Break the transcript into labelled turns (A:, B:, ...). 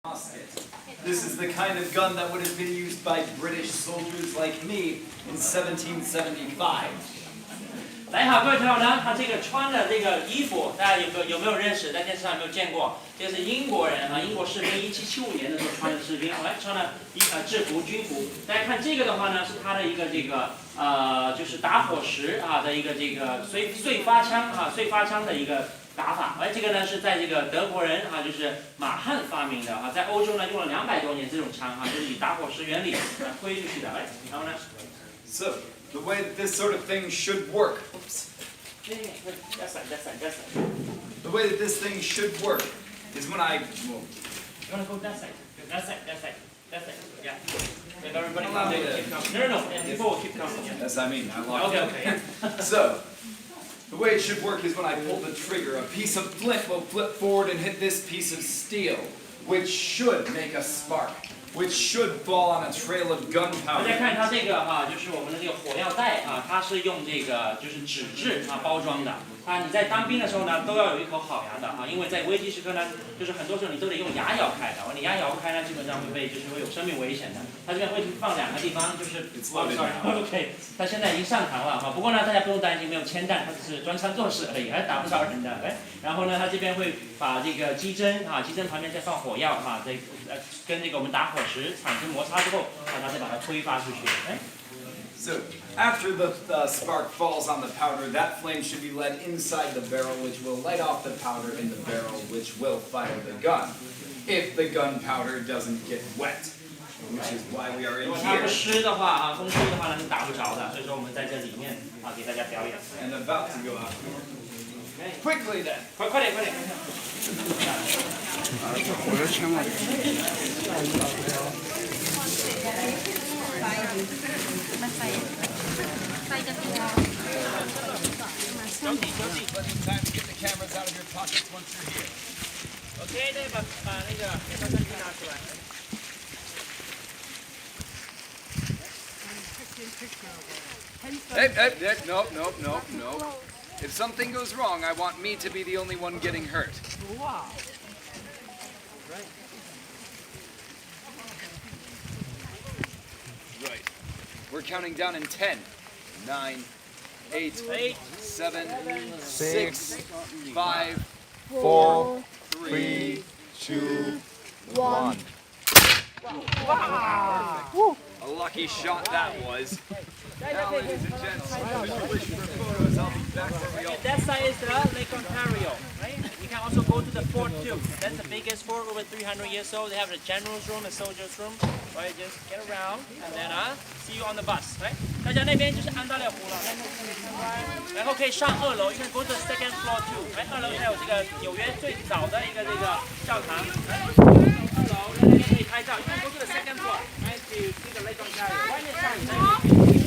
A: musket. This is the kind of gun that would have been used by British soldiers like me in 1775.
B: 来好，各位同学呢，他这个穿的这个衣服，大家有没有认识？在电视上有没有见过？这是英国人啊，英国士兵1775年的时候穿的士兵，来穿了制服军服。大家看这个的话呢，是他的一个这个就是打火石啊的一个这个碎发枪的一个打法。这个呢是在这个德国人啊，就是马汉发明的啊，在欧洲呢用了200多年这种枪啊，就是以打火石原理推出去的。然后呢
A: So the way that this sort of thing should work. Oops.
B: That's right.
A: The way that this thing should work is when I.
B: You want to go that side? That side. Yeah. If everybody keep coming. No. And people will keep coming. Yeah.
A: Yes, I mean, I lost it.
B: Okay.
A: So, the way it should work is when I pull the trigger, a piece of flint will flip forward and hit this piece of steel, which should make a spark, which should fall on a trail of
B: 大
A: gunpowder.
B: 家看它这个哈，就是我们的这个火药袋啊，它是用这个就是纸质包装的。你在当兵的时候呢，都要有一口好牙的啊，因为在危机时刻呢，就是很多时候你都得用牙咬开的，你牙咬不开呢，基本上会有生命危险的。它这边会放2个地方，就是 OK， 它现在已经上膛了哈。不过呢，大家不用担心，没有铅弹，它只是专枪做事而已，还打不着人的。然后呢，它这边会把这个机针机针旁边再放火药跟那个我们打火石产生摩擦之后，它再把它挥发出去。
A: So, after the spark falls on the powder, that flame should be led inside the barrel, which will light off the powder in the barrel, which will fire the gun, if the gunpowder doesn't get wet, which is why we are in
B: 如果它
A: here.
B: 不湿的话风吹的话呢是打不着的，所以说我们在这里面给大家表演。
A: And about to go out. Quickly then.
B: 快点！
C: 火药枪啊！
A: Time to get the cameras out of your pockets once you're here.
B: OK， 再把那个给他相机拿出来。
A: Hey, no. If something goes wrong, I want me to be the only one getting hurt.
B: Wow.
A: Right. We're counting down in 10, 9, 8, 7, 6, 5, 4, 3, 2, 1. Wow! A lucky shot that was. Now, ladies and gents, if you wish for photos, I'll be back when we all...
B: That side is the Lake Ontario, right? You can also go to the fort too. That's the biggest fort, over 300 years old. They have the general's room, the soldier's room. Right, just get around and then see you on the bus, right? 大家那边就是安大略湖了，然后可以上2楼，you can go to the second floor too. 2楼还有这个纽约最早的一个这个教堂。2楼那边可以拍照，you can go to the second floor, right? To see the Lake Ontario. 外面下雨。